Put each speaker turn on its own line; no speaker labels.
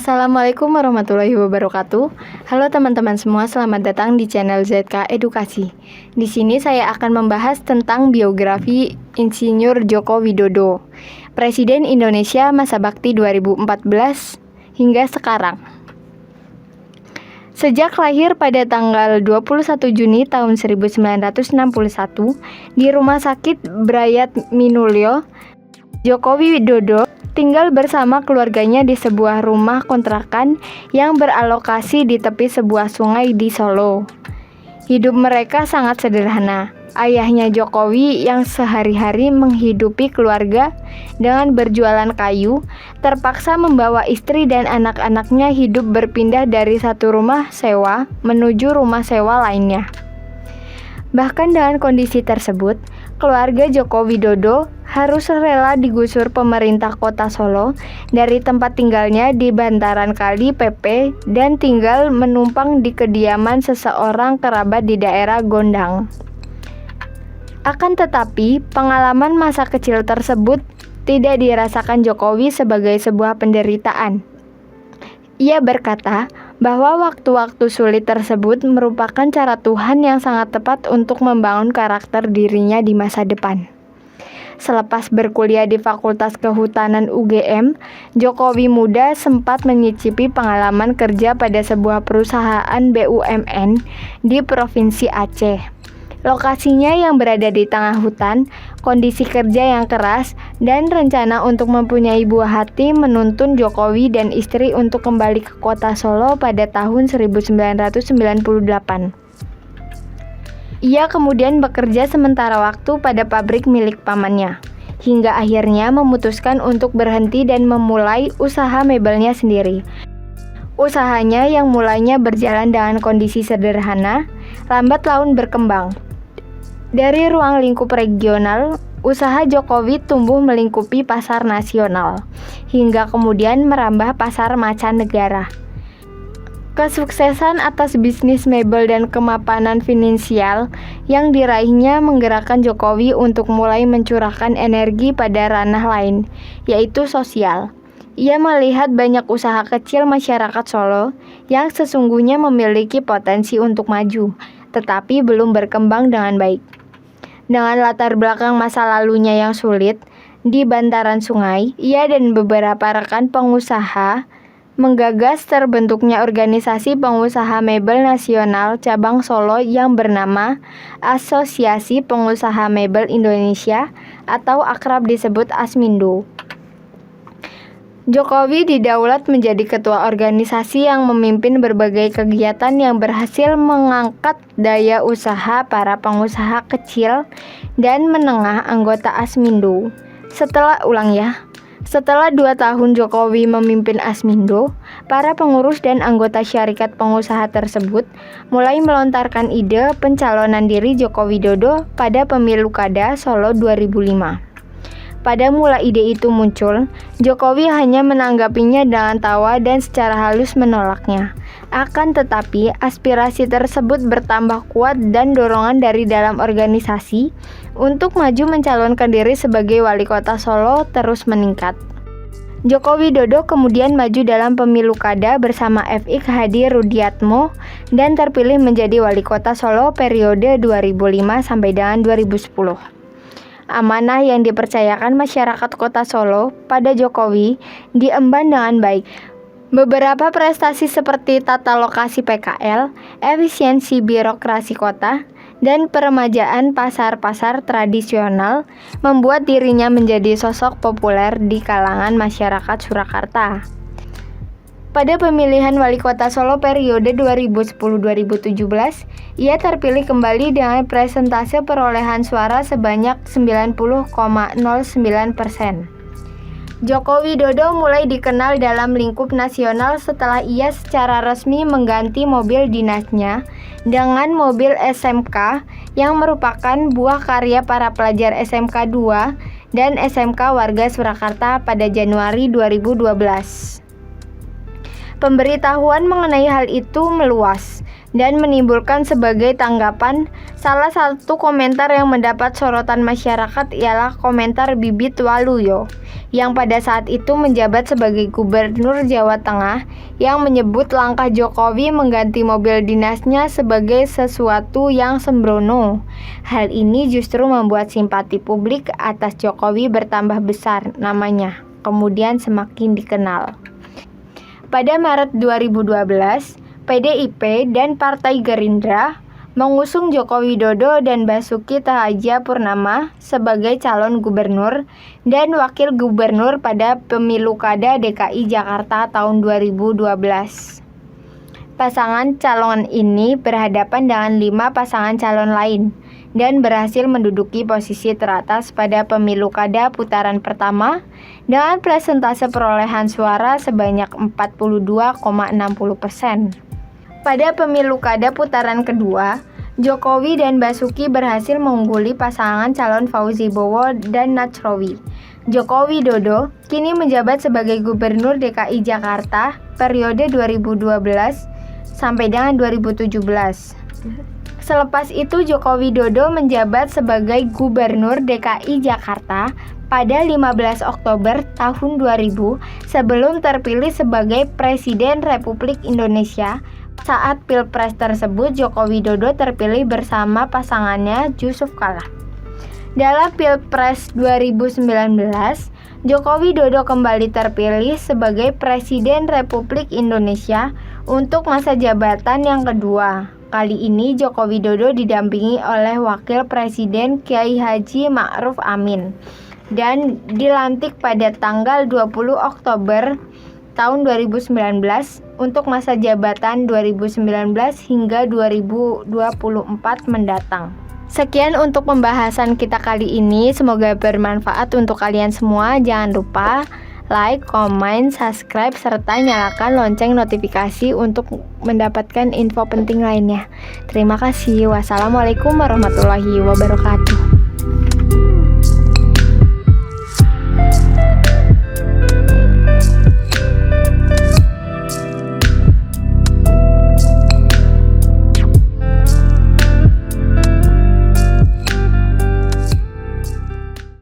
Assalamualaikum warahmatullahi wabarakatuh. Halo teman-teman semua, selamat datang di channel ZK Edukasi. Di sini saya akan membahas tentang biografi Insinyur Joko Widodo, Presiden Indonesia masa bakti 2014 hingga sekarang. Sejak lahir pada tanggal 21 Juni tahun 1961 di Rumah Sakit Brayat Minulyo, Joko Widodo tinggal bersama keluarganya di sebuah rumah kontrakan yang beralokasi di tepi sebuah sungai di Solo. Hidup mereka sangat sederhana. Ayahnya Jokowi yang sehari-hari menghidupi keluarga dengan berjualan kayu, terpaksa membawa istri dan anak-anaknya hidup berpindah dari satu rumah sewa menuju rumah sewa lainnya. Bahkan dengan kondisi tersebut, keluarga Joko Widodo harus rela digusur pemerintah kota Solo dari tempat tinggalnya di bantaran kali PP dan tinggal menumpang di kediaman seseorang kerabat di daerah Gondang. Akan tetapi, pengalaman masa kecil tersebut tidak dirasakan Jokowi sebagai sebuah penderitaan. Ia berkata bahwa waktu-waktu sulit tersebut merupakan cara Tuhan yang sangat tepat untuk membangun karakter dirinya di masa depan. Selepas berkuliah di Fakultas Kehutanan UGM, Jokowi muda sempat menyicipi pengalaman kerja pada sebuah perusahaan BUMN di Provinsi Aceh. Lokasinya yang berada di tengah hutan, kondisi kerja yang keras, dan rencana untuk mempunyai buah hati menuntun Jokowi dan istri untuk kembali ke kota Solo pada tahun 1998. Ia kemudian bekerja sementara waktu pada pabrik milik pamannya, hingga akhirnya memutuskan untuk berhenti dan memulai usaha mebelnya sendiri. Usahanya yang mulanya berjalan dengan kondisi sederhana, lambat laun berkembang. Dari ruang lingkup regional, usaha Jokowi tumbuh melingkupi pasar nasional, hingga kemudian merambah pasar mancanegara. Kesuksesan atas bisnis mebel dan kemapanan finansial yang diraihnya menggerakkan Jokowi untuk mulai mencurahkan energi pada ranah lain, yaitu sosial. Ia melihat banyak usaha kecil masyarakat Solo yang sesungguhnya memiliki potensi untuk maju, tetapi belum berkembang dengan baik. Dengan latar belakang masa lalunya yang sulit, di bantaran sungai, ia dan beberapa rekan pengusaha menggagas terbentuknya organisasi pengusaha mebel nasional cabang Solo yang bernama Asosiasi Pengusaha Mebel Indonesia atau akrab disebut Asmindo. Jokowi didaulat menjadi ketua organisasi yang memimpin berbagai kegiatan yang berhasil mengangkat daya usaha para pengusaha kecil dan menengah anggota Asmindo. Setelah 2 tahun Jokowi memimpin Asmindo, para pengurus dan anggota syarikat pengusaha tersebut mulai melontarkan ide pencalonan diri Joko Widodo pada pemilu Kada Solo 2005. Pada mula ide itu muncul, Jokowi hanya menanggapinya dengan tawa dan secara halus menolaknya. Akan tetapi, aspirasi tersebut bertambah kuat dan dorongan dari dalam organisasi untuk maju mencalonkan diri sebagai wali kota Solo terus meningkat. Joko Widodo kemudian maju dalam pemilu Kada bersama FX Hadi Rudiatmo dan terpilih menjadi wali kota Solo periode 2005 sampai dengan 2010. Amanah yang dipercayakan masyarakat kota Solo pada Jokowi diemban dengan baik. Beberapa prestasi seperti tata lokasi PKL, efisiensi birokrasi kota, dan peremajaan pasar-pasar tradisional membuat dirinya menjadi sosok populer di kalangan masyarakat Surakarta. Pada pemilihan wali kota Solo periode 2010-2017, ia terpilih kembali dengan persentase perolehan suara sebanyak 90,09%. Joko Widodo mulai dikenal dalam lingkup nasional setelah ia secara resmi mengganti mobil dinasnya dengan mobil SMK yang merupakan buah karya para pelajar SMK 2 dan SMK warga Surakarta pada Januari 2012. Pemberitahuan mengenai hal itu meluas. dan menimbulkan sebagai tanggapan. Salah satu komentar yang mendapat sorotan masyarakat ialah komentar Bibit Waluyo yang pada saat itu menjabat sebagai Gubernur Jawa Tengah, yang menyebut langkah Jokowi mengganti mobil dinasnya sebagai sesuatu yang sembrono. Hal ini justru membuat simpati publik atas Jokowi bertambah besar namanya, kemudian semakin dikenal. Pada Maret 2012, PDIP dan Partai Gerindra mengusung Joko Widodo dan Basuki Cahayapurnama sebagai calon gubernur dan wakil gubernur pada pemilu kada DKI Jakarta tahun 2012. Pasangan calon ini berhadapan dengan 5 pasangan calon lain dan berhasil menduduki posisi teratas pada pemilu kada putaran pertama dengan presentase perolehan suara sebanyak 42,60%. Pada pemilu kada putaran kedua, Jokowi dan Basuki berhasil mengungguli pasangan calon Fauzi Bowo dan Najrowi. Joko Widodo kini menjabat sebagai Gubernur DKI Jakarta periode 2012 sampai dengan 2017. Selepas itu Joko Widodo menjabat sebagai Gubernur DKI Jakarta pada 15 Oktober tahun 2000 sebelum terpilih sebagai Presiden Republik Indonesia. Saat Pilpres tersebut, Joko Widodo terpilih bersama pasangannya Yusuf Kala. Dalam Pilpres 2019, Joko Widodo kembali terpilih sebagai Presiden Republik Indonesia untuk masa jabatan yang kedua. Kali ini Joko Widodo didampingi oleh Wakil Presiden Kiai Haji Ma'ruf Amin dan dilantik pada tanggal 20 Oktober tahun 2019 untuk masa jabatan 2019 hingga 2024 mendatang. Sekian untuk pembahasan kita kali ini, semoga bermanfaat untuk kalian semua. Jangan lupa like, comment, subscribe, serta nyalakan lonceng notifikasi untuk mendapatkan info penting lainnya. Terima kasih. Wassalamualaikum warahmatullahi wabarakatuh.